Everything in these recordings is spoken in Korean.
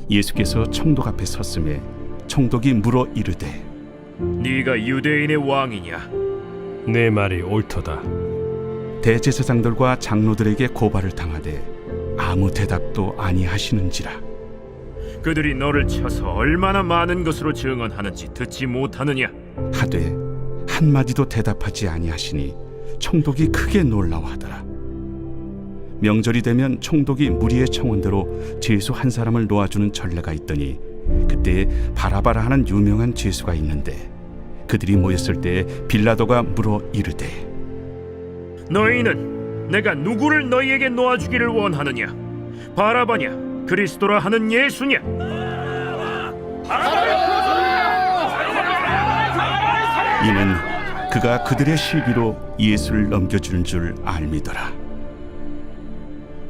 예수께서 총독 앞에 섰음에 총독이 물어 이르되 네가 유대인의 왕이냐? 내 말이 옳도다. 대제사장들과 장로들에게 고발을 당하되 아무 대답도 아니하시는지라. 그들이 너를 쳐서 얼마나 많은 것으로 증언하는지 듣지 못하느냐? 하되 한마디도 대답하지 아니하시니 총독이 크게 놀라워하더라. 명절이 되면 총독이 무리의 청원대로 죄수 한 사람을 놓아주는 전례가 있더니 그때 바라바라 하는 유명한 죄수가 있는데 그들이 모였을 때 빌라도가 물어 이르되 너희는 내가 누구를 너희에게 놓아주기를 원하느냐? 바라바냐? 그리스도라 하는 예수냐? 이는 그가 그들의 시기로 예수를 넘겨주는 줄 알미더라.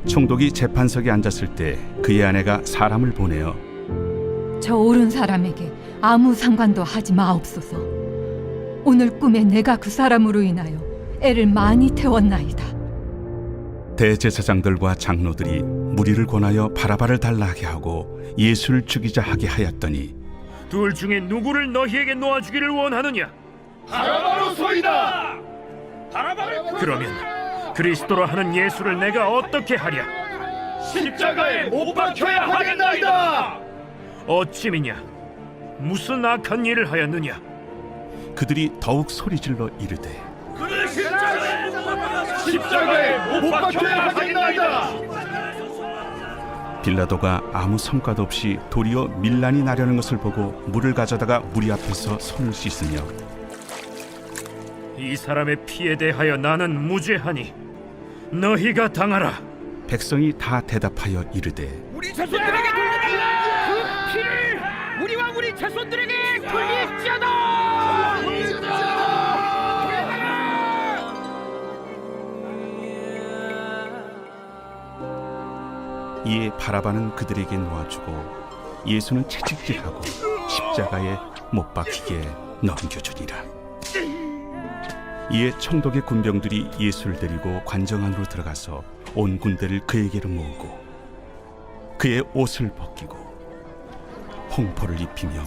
총독이 재판석에 앉았을 때 그의 아내가 사람을 보내어 저 옳은 사람에게 아무 상관도 하지 마옵소서. 오늘 꿈에 내가 그 사람으로 인하여 애를 많이 태웠나이다. 대제사장들과 장로들이 무리를 권하여 바라바를 달라 하게 하고 예수를 죽이자 하게 하였더니 둘 중에 누구를 너희에게 놓아주기를 원하느냐? 바라바로소이다. 그러면 그리스도라 하는 예수를 내가 어떻게 하랴? 십자가에 못 박혀야 하겠나이다. 어찌미냐? 무슨 악한 일을 하였느냐? 그들이 더욱 소리질러 이르되 그를 십자가에 못 박혀야 하겠나이다. 빌라도가 아무 성과도 없이 도리어 밀란이 나려는 것을 보고 물을 가져다가 무리 앞에서 손을 씻으며 이 사람의 피에 대하여 나는 무죄하니 너희가 당하라. 백성이 다 대답하여 이르되 우리 자손들에게 돌려달라. 그 피를 우리와 우리 자손들에게 돌릴지어다. 이에 바라바는 그들에게 놓아주고 예수는 채찍질하고 십자가에 못 박히게 넘겨주니라. 이에 총독의 군병들이 예수를 데리고 관정 안으로 들어가서 온 군대를 그에게로 모으고 그의 옷을 벗기고 홍포를 입히며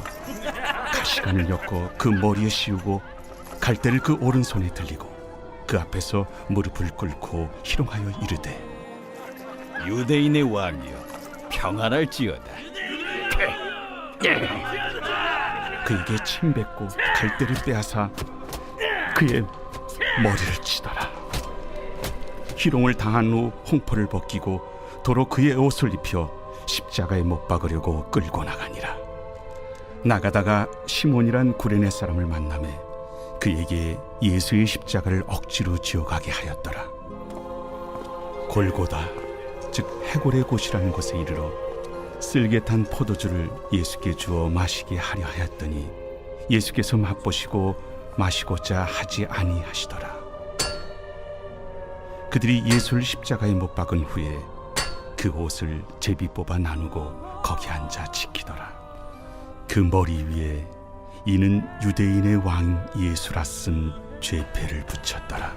가시관을 엮어 그 머리에 씌우고 갈대를 그 오른손에 들리고 그 앞에서 무릎을 꿇고 희롱하여 이르되 유대인의 왕이여 평안할지어다. 그에게 침 뱉고 갈대를 빼앗아 그의 머리를 치더라. 희롱을 당한 후 홍포를 벗기고 도로 그의 옷을 입혀 십자가에 못 박으려고 끌고 나가니라. 나가다가 시몬이란 구레네 사람을 만나매 그에게 예수의 십자가를 억지로 지어가게 하였더라. 골고다 즉 해골의 곳이라는 곳에 이르러 쓸개탄 포도주를 예수께 주어 마시게 하려 하였더니 예수께서 맛보시고 마시고자 하지 아니하시더라. 그들이 예수를 십자가에 못 박은 후에 그 옷을 제비 뽑아 나누고 거기 앉아 지키더라. 그 머리 위에 이는 유대인의 왕 예수라 쓴 죄패를 붙였더라.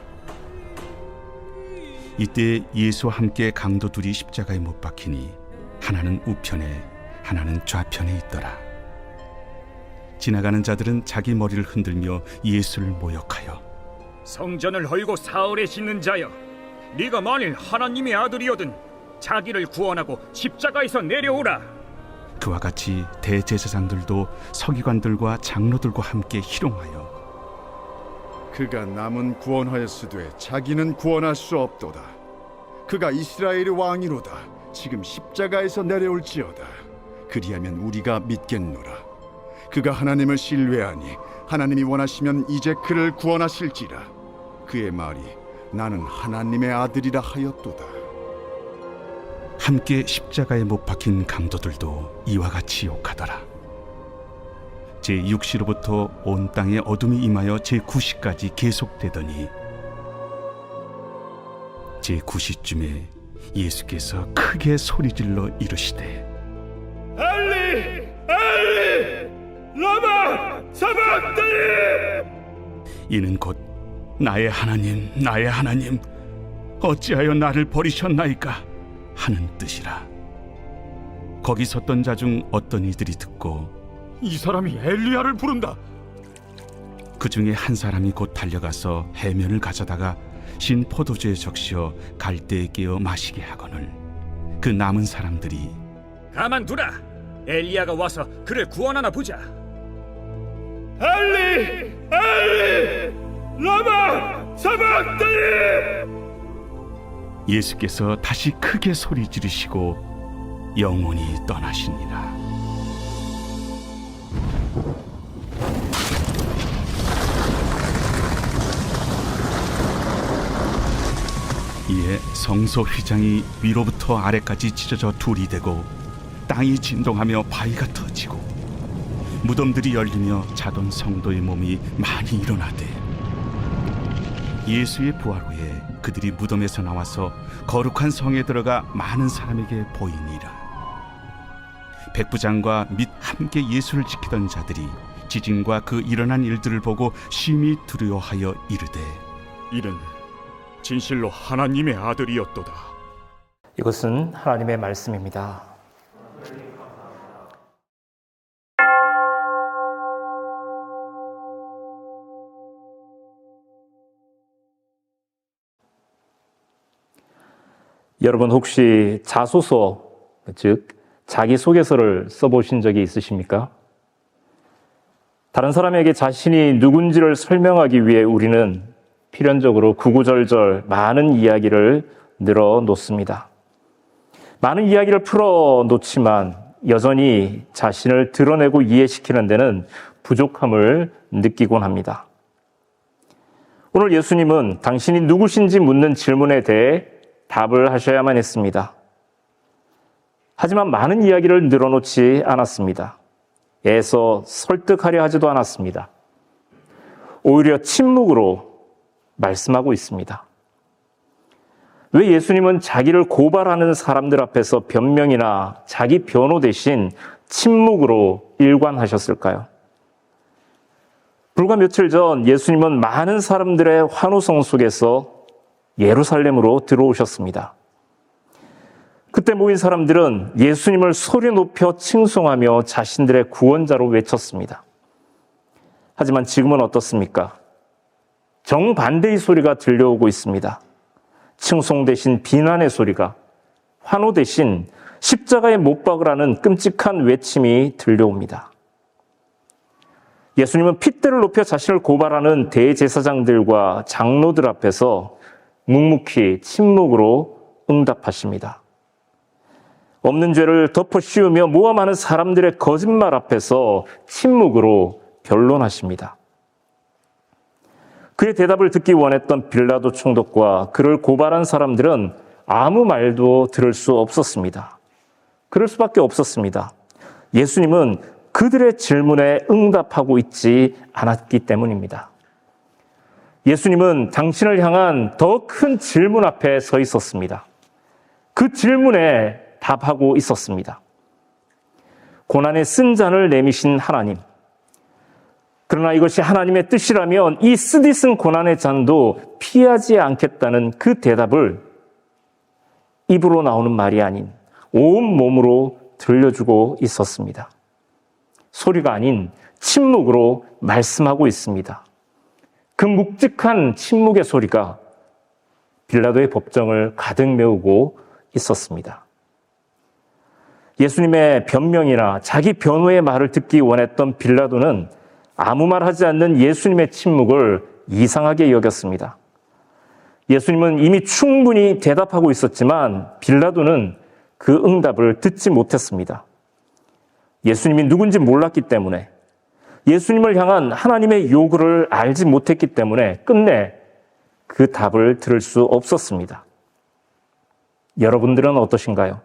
이때 예수와 함께 강도 둘이 십자가에 못 박히니 하나는 우편에 하나는 좌편에 있더라. 지나가는 자들은 자기 머리를 흔들며 예수를 모욕하여 성전을 헐고 사흘에 씻는 자여, 네가 만일 하나님의 아들이거든 자기를 구원하고 십자가에서 내려오라. 그와 같이 대제사장들도 서기관들과 장로들과 함께 희롱하여 그가 남은 구원하였으되 자기는 구원할 수 없도다. 그가 이스라엘의 왕이로다. 지금 십자가에서 내려올지어다. 그리하면 우리가 믿겠노라. 그가 하나님을 신뢰하니 하나님이 원하시면 이제 그를 구원하실지라. 그의 말이 나는 하나님의 아들이라 하였도다. 함께 십자가에 못 박힌 강도들도 이와 같이 욕하더라. 제6시로부터 온 땅에 어둠이 임하여 제9시까지 계속되더니 제9시쯤에 예수께서 크게 소리질러 이르시되 엘리 엘리 라마 사박다니. 이는 곧 나의 하나님 어찌하여 나를 버리셨나이까 하는 뜻이라. 거기 섰던 자 중 어떤 이들이 듣고 이 사람이 엘리야를 부른다. 그 중에 한 사람이 곧 달려가서 해면을 가져다가 신 포도주에 적시어 갈대에 깨어 마시게 하거늘 그 남은 사람들이 가만두라. 엘리야가 와서 그를 구원하나 보자. 엘리, 엘리, 라마 사박다니. 예수께서 다시 크게 소리 지르시고 영원히 떠나시니라. 이에 성소 휘장이 위로부터 아래까지 찢어져 둘이 되고 땅이 진동하며 바위가 터지고 무덤들이 열리며 자던 성도의 몸이 많이 일어나되 예수의 부활 후에 그들이 무덤에서 나와서 거룩한 성에 들어가 많은 사람에게 보이니라. 백부장과 및 함께 예수를 지키던 자들이 지진과 그 일어난 일들을 보고 심히 두려워하여 이르되 이는 진실로 하나님의 아들이었도다. 이것은 하나님의 말씀입니다. 여러분 혹시 자소서, 즉 자기소개서를 써보신 적이 있으십니까? 다른 사람에게 자신이 누군지를 설명하기 위해 우리는 필연적으로 구구절절 많은 이야기를 늘어놓습니다. 많은 이야기를 풀어놓지만 여전히 자신을 드러내고 이해시키는 데는 부족함을 느끼곤 합니다. 오늘 예수님은 당신이 누구신지 묻는 질문에 대해 답을 하셔야만 했습니다. 하지만 많은 이야기를 늘어놓지 않았습니다. 애써 설득하려 하지도 않았습니다. 오히려 침묵으로 말씀하고 있습니다. 왜 예수님은 자기를 고발하는 사람들 앞에서 변명이나 자기 변호 대신 침묵으로 일관하셨을까요? 불과 며칠 전 예수님은 많은 사람들의 환호성 속에서 예루살렘으로 들어오셨습니다. 그때 모인 사람들은 예수님을 소리 높여 칭송하며 자신들의 구원자로 외쳤습니다. 하지만 지금은 어떻습니까? 정반대의 소리가 들려오고 있습니다. 칭송 대신 비난의 소리가, 환호 대신 십자가에 못 박으라는 끔찍한 외침이 들려옵니다. 예수님은 핏대를 높여 자신을 고발하는 대제사장들과 장로들 앞에서 묵묵히 침묵으로 응답하십니다. 없는 죄를 덮어 씌우며 모함하는 사람들의 거짓말 앞에서 침묵으로 변론하십니다. 그의 대답을 듣기 원했던 빌라도 총독과 그를 고발한 사람들은 아무 말도 들을 수 없었습니다. 그럴 수밖에 없었습니다. 예수님은 그들의 질문에 응답하고 있지 않았기 때문입니다. 예수님은 당신을 향한 더 큰 질문 앞에 서 있었습니다. 그 질문에 답하고 있었습니다. 고난의 쓴 잔을 내미신 하나님. 그러나 이것이 하나님의 뜻이라면 이 쓰디쓴 고난의 잔도 피하지 않겠다는 그 대답을 입으로 나오는 말이 아닌 온 몸으로 들려주고 있었습니다. 소리가 아닌 침묵으로 말씀하고 있습니다. 그 묵직한 침묵의 소리가 빌라도의 법정을 가득 메우고 있었습니다. 예수님의 변명이나 자기 변호의 말을 듣기 원했던 빌라도는 아무 말 하지 않는 예수님의 침묵을 이상하게 여겼습니다. 예수님은 이미 충분히 대답하고 있었지만 빌라도는 그 응답을 듣지 못했습니다. 예수님이 누군지 몰랐기 때문에, 예수님을 향한 하나님의 요구를 알지 못했기 때문에 끝내 그 답을 들을 수 없었습니다. 여러분들은 어떠신가요?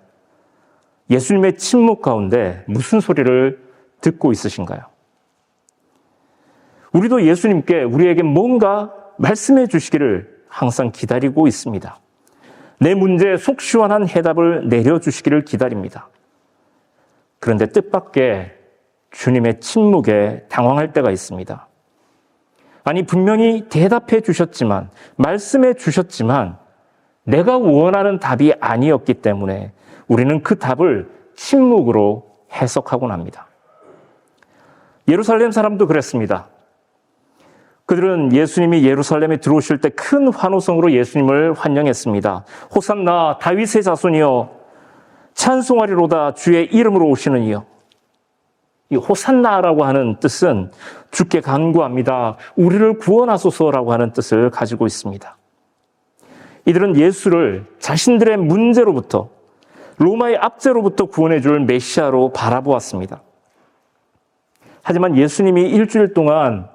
예수님의 침묵 가운데 무슨 소리를 듣고 있으신가요? 우리도 예수님께 우리에게 뭔가 말씀해 주시기를 항상 기다리고 있습니다. 내 문제에 속 시원한 해답을 내려주시기를 기다립니다. 그런데 뜻밖의 주님의 침묵에 당황할 때가 있습니다. 아니, 분명히 대답해 주셨지만, 말씀해 주셨지만 내가 원하는 답이 아니었기 때문에 우리는 그 답을 침묵으로 해석하곤 합니다. 예루살렘 사람도 그랬습니다. 그들은 예수님이 예루살렘에 들어오실 때 큰 환호성으로 예수님을 환영했습니다. 호산나 다윗의 자손이여 찬송하리로다 주의 이름으로 오시는 이여. 이 호산나라고 하는 뜻은 주께 간구합니다. 우리를 구원하소서라고 하는 뜻을 가지고 있습니다. 이들은 예수를 자신들의 문제로부터 로마의 압제로부터 구원해 줄 메시아로 바라보았습니다. 하지만 예수님이 일주일 동안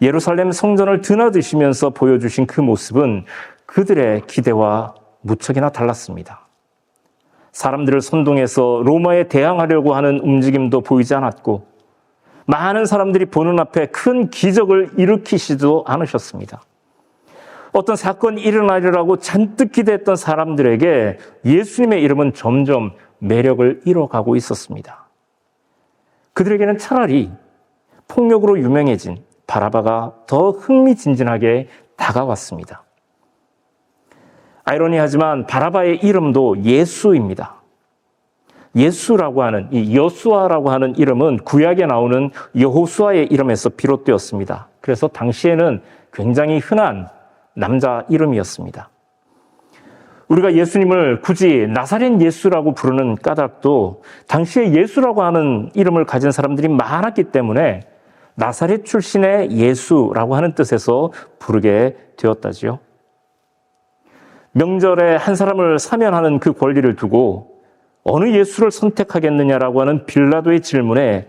예루살렘 성전을 드나드시면서 보여주신 그 모습은 그들의 기대와 무척이나 달랐습니다. 사람들을 선동해서 로마에 대항하려고 하는 움직임도 보이지 않았고 많은 사람들이 보는 앞에 큰 기적을 일으키지도 않으셨습니다. 어떤 사건이 일어나리라고 잔뜩 기대했던 사람들에게 예수님의 이름은 점점 매력을 잃어가고 있었습니다. 그들에게는 차라리 폭력으로 유명해진 바라바가 더 흥미진진하게 다가왔습니다. 아이러니하지만 바라바의 이름도 예수입니다. 예수라고 하는 이 여수아라고 하는 이름은 구약에 나오는 여호수아의 이름에서 비롯되었습니다. 그래서 당시에는 굉장히 흔한 남자 이름이었습니다. 우리가 예수님을 굳이 나사렛 예수라고 부르는 까닭도 당시에 예수라고 하는 이름을 가진 사람들이 많았기 때문에 나사렛 출신의 예수라고 하는 뜻에서 부르게 되었다지요. 명절에 한 사람을 사면하는 그 권리를 두고 어느 예수를 선택하겠느냐라고 하는 빌라도의 질문에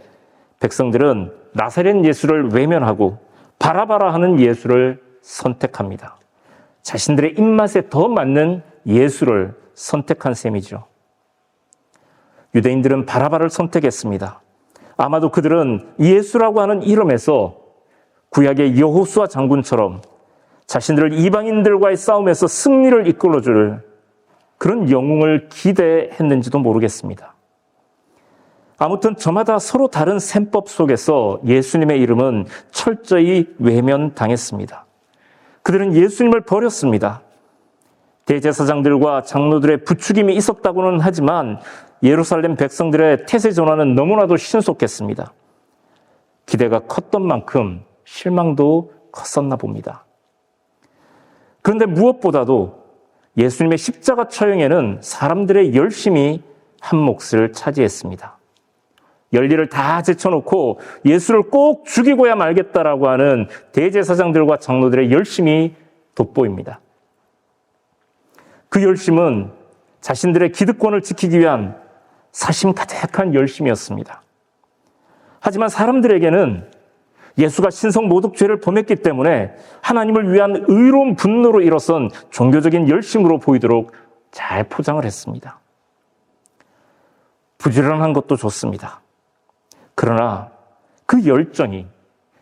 백성들은 나사렛 예수를 외면하고 바라바라 하는 예수를 선택합니다. 자신들의 입맛에 더 맞는 예수를 선택한 셈이죠. 유대인들은 바라바를 선택했습니다. 아마도 그들은 예수라고 하는 이름에서 구약의 여호수아 장군처럼 자신들을 이방인들과의 싸움에서 승리를 이끌어줄 그런 영웅을 기대했는지도 모르겠습니다. 아무튼 저마다 서로 다른 셈법 속에서 예수님의 이름은 철저히 외면당했습니다. 그들은 예수님을 버렸습니다. 대제사장들과 장로들의 부추김이 있었다고는 하지만 예루살렘 백성들의 태세 전환은 너무나도 신속했습니다. 기대가 컸던 만큼 실망도 컸었나 봅니다. 그런데 무엇보다도 예수님의 십자가 처형에는 사람들의 열심이 한 몫을 차지했습니다. 열일을 다 제쳐놓고 예수를 꼭 죽이고야 말겠다라고 하는 대제사장들과 장로들의 열심이 돋보입니다. 그 열심은 자신들의 기득권을 지키기 위한 사심 가득한 열심이었습니다. 하지만 사람들에게는 예수가 신성 모독죄를 범했기 때문에 하나님을 위한 의로운 분노로 일어선 종교적인 열심으로 보이도록 잘 포장을 했습니다. 부지런한 것도 좋습니다. 그러나 그 열정이,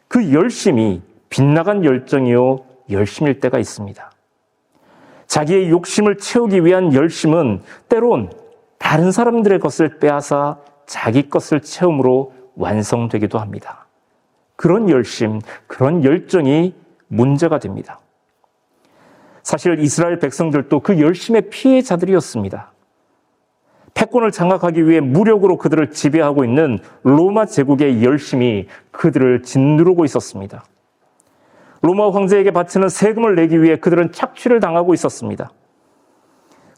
그 열심이 빗나간 열정이요 열심일 때가 있습니다. 자기의 욕심을 채우기 위한 열심은 때론 다른 사람들의 것을 빼앗아 자기 것을 채움으로 완성되기도 합니다. 그런 열심, 그런 열정이 문제가 됩니다. 사실 이스라엘 백성들도 그 열심의 피해자들이었습니다. 패권을 장악하기 위해 무력으로 그들을 지배하고 있는 로마 제국의 열심이 그들을 짓누르고 있었습니다. 로마 황제에게 바치는 세금을 내기 위해 그들은 착취를 당하고 있었습니다.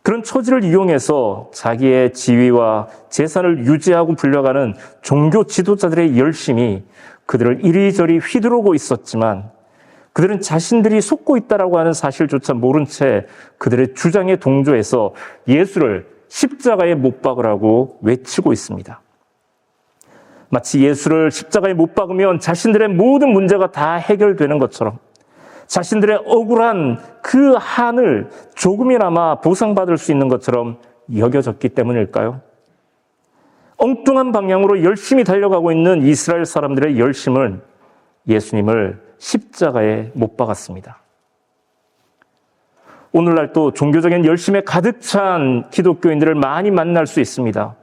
그런 처지를 이용해서 자기의 지위와 재산을 유지하고 불려가는 종교 지도자들의 열심이 그들을 이리저리 휘두르고 있었지만 그들은 자신들이 속고 있다라고 하는 사실조차 모른 채 그들의 주장에 동조해서 예수를 십자가에 못 박으라고 외치고 있습니다. 마치 예수를 십자가에 못 박으면 자신들의 모든 문제가 다 해결되는 것처럼 자신들의 억울한 그 한을 조금이나마 보상받을 수 있는 것처럼 여겨졌기 때문일까요? 엉뚱한 방향으로 열심히 달려가고 있는 이스라엘 사람들의 열심은 예수님을 십자가에 못 박았습니다. 오늘날 또 종교적인 열심에 가득 찬 기독교인들을 많이 만날 수 있습니다.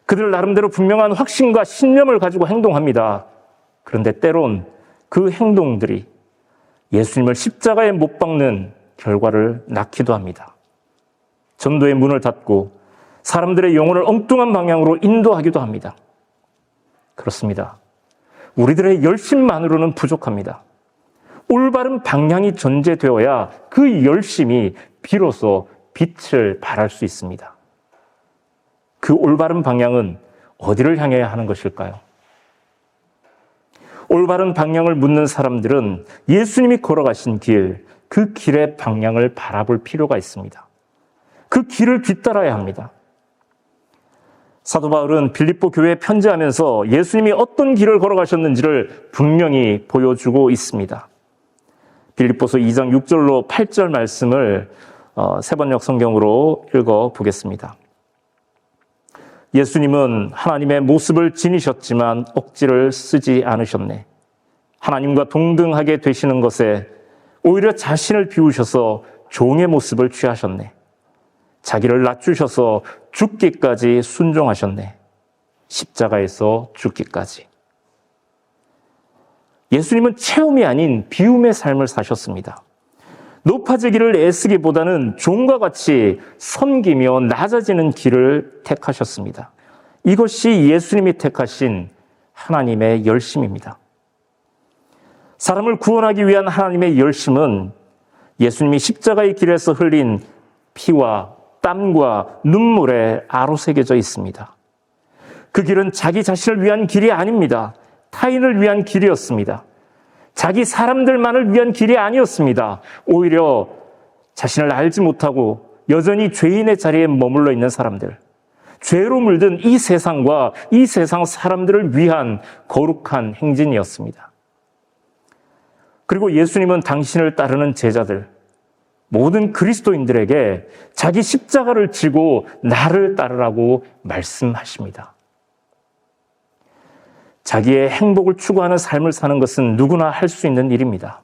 그들 나름대로 분명한 확신과 신념을 가지고 행동합니다. 그런데 때론 그 행동들이 예수님을 십자가에 못 박는 결과를 낳기도 합니다. 전도의 문을 닫고 사람들의 영혼을 엉뚱한 방향으로 인도하기도 합니다. 그렇습니다. 우리들의 열심만으로는 부족합니다. 올바른 방향이 전제되어야 그 열심이 비로소 빛을 발할 수 있습니다. 그 올바른 방향은 어디를 향해야 하는 것일까요? 올바른 방향을 묻는 사람들은 예수님이 걸어가신 길, 그 길의 방향을 바라볼 필요가 있습니다. 그 길을 뒤따라야 합니다. 사도 바울은 빌립보 교회에 편지하면서 예수님이 어떤 길을 걸어가셨는지를 분명히 보여주고 있습니다. 빌립보서 2장 6절로 8절 말씀을 세번역 성경으로 읽어보겠습니다. 예수님은 하나님의 모습을 지니셨지만 억지를 쓰지 않으셨네. 하나님과 동등하게 되시는 것에 오히려 자신을 비우셔서 종의 모습을 취하셨네. 자기를 낮추셔서 죽기까지 순종하셨네. 십자가에서 죽기까지. 예수님은 체험이 아닌 비움의 삶을 사셨습니다. 높아지기를 애쓰기보다는 종과 같이 섬기며 낮아지는 길을 택하셨습니다. 이것이 예수님이 택하신 하나님의 열심입니다. 사람을 구원하기 위한 하나님의 열심은 예수님이 십자가의 길에서 흘린 피와 땀과 눈물에 아로새겨져 있습니다. 그 길은 자기 자신을 위한 길이 아닙니다. 타인을 위한 길이었습니다. 자기 사람들만을 위한 길이 아니었습니다. 오히려 자신을 알지 못하고 여전히 죄인의 자리에 머물러 있는 사람들, 죄로 물든 이 세상과 이 세상 사람들을 위한 거룩한 행진이었습니다. 그리고 예수님은 당신을 따르는 제자들, 모든 그리스도인들에게 자기 십자가를 지고 나를 따르라고 말씀하십니다. 자기의 행복을 추구하는 삶을 사는 것은 누구나 할 수 있는 일입니다.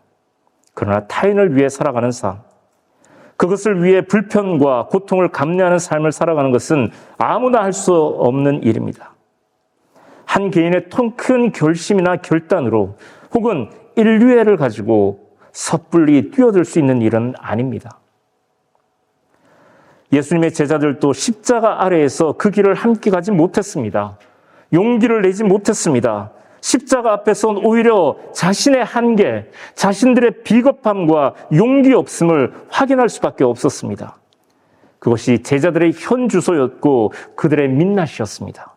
그러나 타인을 위해 살아가는 삶, 그것을 위해 불편과 고통을 감내하는 삶을 살아가는 것은 아무나 할 수 없는 일입니다. 한 개인의 큰 결심이나 결단으로 혹은 인류애를 가지고 섣불리 뛰어들 수 있는 일은 아닙니다. 예수님의 제자들도 십자가 아래에서 그 길을 함께 가지 못했습니다. 용기를 내지 못했습니다. 십자가 앞에선 오히려 자신의 한계, 자신들의 비겁함과 용기 없음을 확인할 수밖에 없었습니다. 그것이 제자들의 현주소였고 그들의 민낯이었습니다.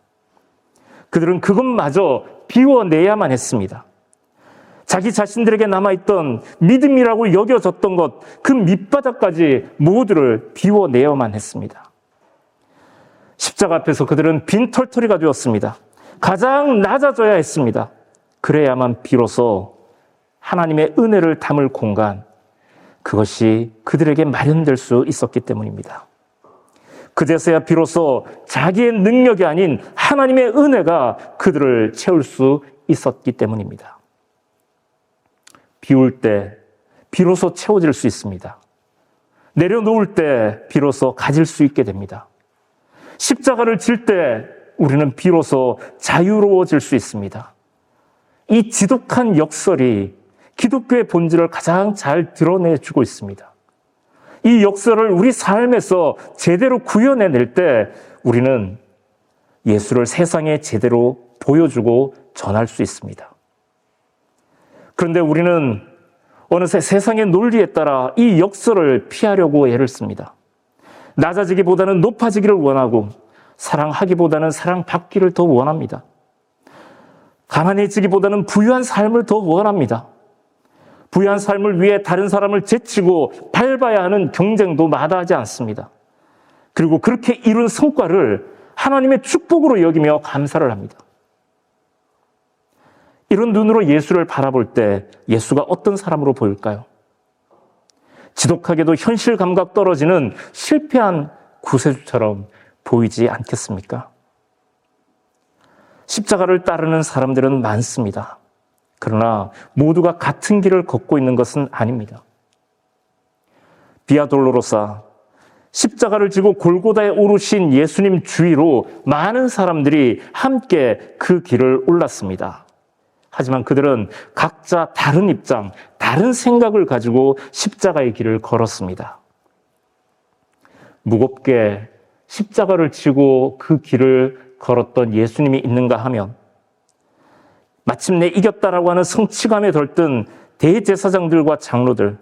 그들은 그것마저 비워내야만 했습니다. 자기 자신들에게 남아있던 믿음이라고 여겨졌던 것, 그 밑바닥까지 모두를 비워내야만 했습니다. 십자가 앞에서 그들은 빈털터리가 되었습니다. 가장 낮아져야 했습니다. 그래야만 비로소 하나님의 은혜를 담을 공간, 그것이 그들에게 마련될 수 있었기 때문입니다. 그제서야 비로소 자기의 능력이 아닌 하나님의 은혜가 그들을 채울 수 있었기 때문입니다. 비울 때 비로소 채워질 수 있습니다. 내려놓을 때 비로소 가질 수 있게 됩니다. 십자가를 질 때 우리는 비로소 자유로워질 수 있습니다. 이 지독한 역설이 기독교의 본질을 가장 잘 드러내주고 있습니다. 이 역설을 우리 삶에서 제대로 구현해낼 때 우리는 예수를 세상에 제대로 보여주고 전할 수 있습니다. 그런데 우리는 어느새 세상의 논리에 따라 이 역설을 피하려고 애를 씁니다. 낮아지기보다는 높아지기를 원하고 사랑하기보다는 사랑받기를 더 원합니다. 가난해지기보다는 부유한 삶을 더 원합니다. 부유한 삶을 위해 다른 사람을 제치고 밟아야 하는 경쟁도 마다하지 않습니다. 그리고 그렇게 이룬 성과를 하나님의 축복으로 여기며 감사를 합니다. 이런 눈으로 예수를 바라볼 때 예수가 어떤 사람으로 보일까요? 지독하게도 현실 감각 떨어지는 실패한 구세주처럼 보이지 않겠습니까? 십자가를 따르는 사람들은 많습니다. 그러나 모두가 같은 길을 걷고 있는 것은 아닙니다. 비아 돌로로사, 십자가를 지고 골고다에 오르신 예수님 주위로 많은 사람들이 함께 그 길을 올랐습니다. 하지만 그들은 각자 다른 입장, 다른 생각을 가지고 십자가의 길을 걸었습니다. 무겁게 십자가를 지고 그 길을 걸었던 예수님이 있는가 하면 마침내 이겼다라고 하는 성취감에 들뜬 대제사장들과 장로들,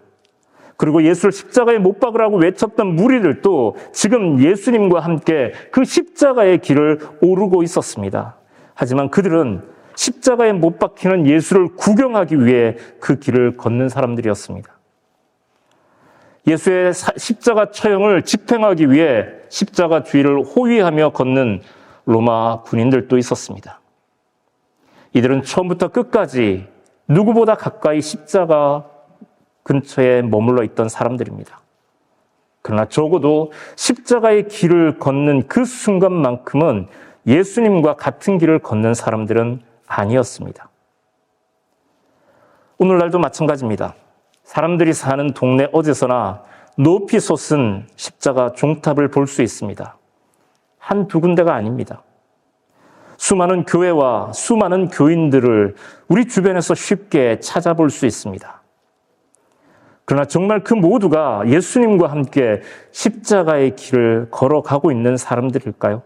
그리고 예수를 십자가에 못 박으라고 외쳤던 무리들도 지금 예수님과 함께 그 십자가의 길을 오르고 있었습니다. 하지만 그들은 십자가에 못 박히는 예수를 구경하기 위해 그 길을 걷는 사람들이었습니다. 예수의 십자가 처형을 집행하기 위해 십자가 주위를 호위하며 걷는 로마 군인들도 있었습니다. 이들은 처음부터 끝까지 누구보다 가까이 십자가 근처에 머물러 있던 사람들입니다. 그러나 적어도 십자가의 길을 걷는 그 순간만큼은 예수님과 같은 길을 걷는 사람들은 아니었습니다. 오늘날도 마찬가지입니다. 사람들이 사는 동네 어디서나 높이 솟은 십자가 종탑을 볼 수 있습니다. 한두 군데가 아닙니다. 수많은 교회와 수많은 교인들을 우리 주변에서 쉽게 찾아볼 수 있습니다. 그러나 정말 그 모두가 예수님과 함께 십자가의 길을 걸어가고 있는 사람들일까요?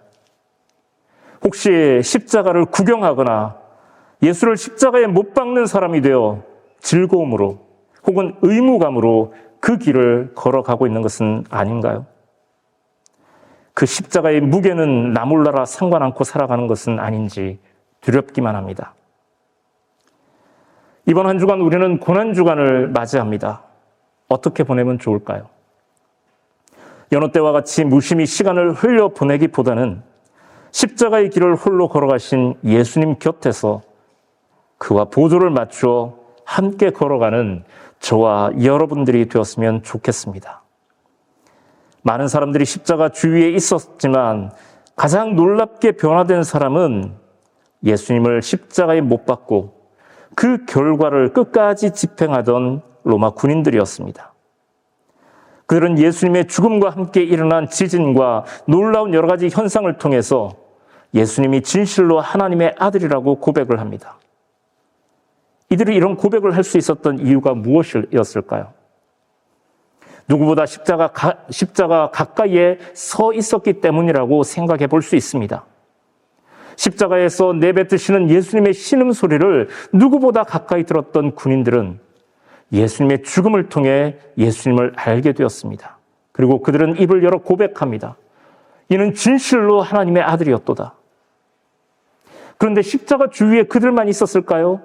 혹시 십자가를 구경하거나 예수를 십자가에 못 박는 사람이 되어 즐거움으로 혹은 의무감으로 그 길을 걸어가고 있는 것은 아닌가요? 그 십자가의 무게는 나 몰라라 상관 않고 살아가는 것은 아닌지 두렵기만 합니다. 이번 한 주간 우리는 고난주간을 맞이합니다. 어떻게 보내면 좋을까요? 여느 때와 같이 무심히 시간을 흘려보내기보다는 십자가의 길을 홀로 걸어가신 예수님 곁에서 그와 보조를 맞추어 함께 걸어가는 저와 여러분들이 되었으면 좋겠습니다. 많은 사람들이 십자가 주위에 있었지만 가장 놀랍게 변화된 사람은 예수님을 십자가에 못 박고 그 결과를 끝까지 집행하던 로마 군인들이었습니다. 그들은 예수님의 죽음과 함께 일어난 지진과 놀라운 여러 가지 현상을 통해서 예수님이 진실로 하나님의 아들이라고 고백을 합니다. 이들이 이런 고백을 할 수 있었던 이유가 무엇이었을까요? 누구보다 십자가 가까이에 서 있었기 때문이라고 생각해 볼 수 있습니다. 십자가에서 내뱉으시는 예수님의 신음소리를 누구보다 가까이 들었던 군인들은 예수님의 죽음을 통해 예수님을 알게 되었습니다. 그리고 그들은 입을 열어 고백합니다. 이는 진실로 하나님의 아들이었도다. 그런데 십자가 주위에 그들만 있었을까요?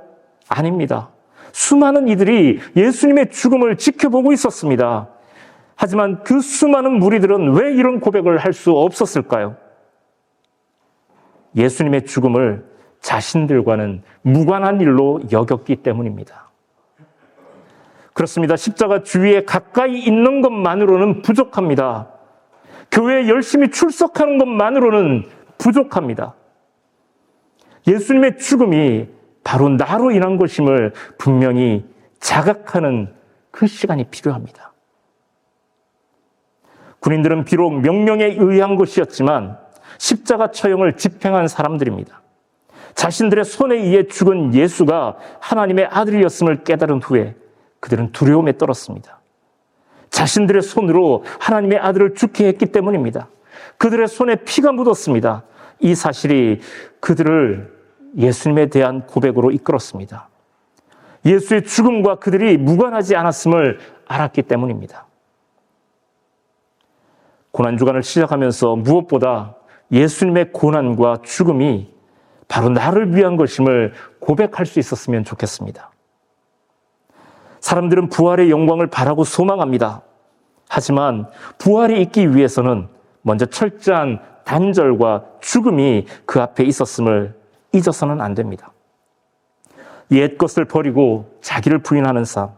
아닙니다. 수많은 이들이 예수님의 죽음을 지켜보고 있었습니다. 하지만 그 수많은 무리들은 왜 이런 고백을 할 수 없었을까요? 예수님의 죽음을 자신들과는 무관한 일로 여겼기 때문입니다. 그렇습니다. 십자가 주위에 가까이 있는 것만으로는 부족합니다. 교회에 열심히 출석하는 것만으로는 부족합니다. 예수님의 죽음이 바로 나로 인한 것임을 분명히 자각하는 그 시간이 필요합니다. 군인들은 비록 명령에 의한 것이었지만 십자가 처형을 집행한 사람들입니다. 자신들의 손에 의해 죽은 예수가 하나님의 아들이었음을 깨달은 후에 그들은 두려움에 떨었습니다. 자신들의 손으로 하나님의 아들을 죽게 했기 때문입니다. 그들의 손에 피가 묻었습니다. 이 사실이 그들을 예수님에 대한 고백으로 이끌었습니다. 예수의 죽음과 그들이 무관하지 않았음을 알았기 때문입니다. 고난주간을 시작하면서 무엇보다 예수님의 고난과 죽음이 바로 나를 위한 것임을 고백할 수 있었으면 좋겠습니다. 사람들은 부활의 영광을 바라고 소망합니다. 하지만 부활이 있기 위해서는 먼저 철저한 단절과 죽음이 그 앞에 있었음을 잊어서는 안 됩니다. 옛 것을 버리고 자기를 부인하는 삶,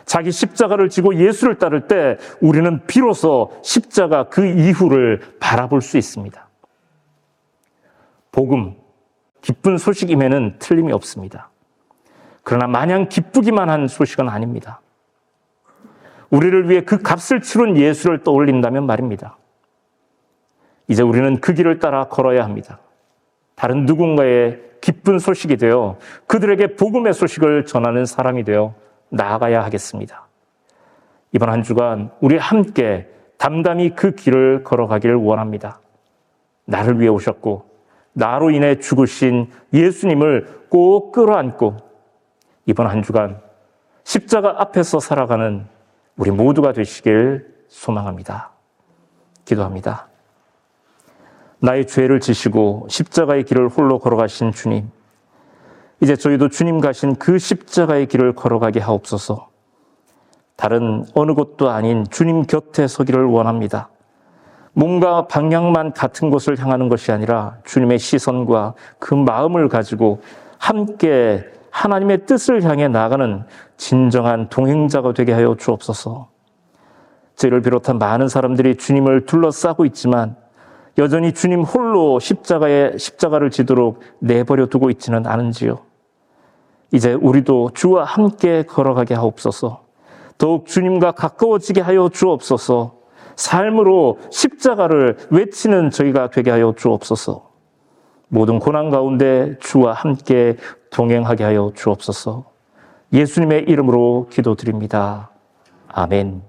자기 십자가를 지고 예수를 따를 때 우리는 비로소 십자가 그 이후를 바라볼 수 있습니다. 복음, 기쁜 소식임에는 틀림이 없습니다. 그러나 마냥 기쁘기만 한 소식은 아닙니다. 우리를 위해 그 값을 치른 예수를 떠올린다면 말입니다. 이제 우리는 그 길을 따라 걸어야 합니다. 다른 누군가의 기쁜 소식이 되어 그들에게 복음의 소식을 전하는 사람이 되어 나아가야 하겠습니다. 이번 한 주간 우리 함께 담담히 그 길을 걸어가기를 원합니다. 나를 위해 오셨고 나로 인해 죽으신 예수님을 꼭 끌어안고 이번 한 주간 십자가 앞에서 살아가는 우리 모두가 되시길 소망합니다. 기도합니다. 나의 죄를 지시고 십자가의 길을 홀로 걸어가신 주님, 이제 저희도 주님 가신 그 십자가의 길을 걸어가게 하옵소서. 다른 어느 곳도 아닌 주님 곁에 서기를 원합니다. 몸과 방향만 같은 곳을 향하는 것이 아니라 주님의 시선과 그 마음을 가지고 함께 하나님의 뜻을 향해 나아가는 진정한 동행자가 되게 하여 주옵소서. 저희를 비롯한 많은 사람들이 주님을 둘러싸고 있지만 여전히 주님 홀로 십자가를 지도록 내버려 두고 있지는 않은지요. 이제 우리도 주와 함께 걸어가게 하옵소서. 더욱 주님과 가까워지게 하여 주옵소서. 삶으로 십자가를 외치는 저희가 되게 하여 주옵소서. 모든 고난 가운데 주와 함께 동행하게 하여 주옵소서. 예수님의 이름으로 기도드립니다. 아멘.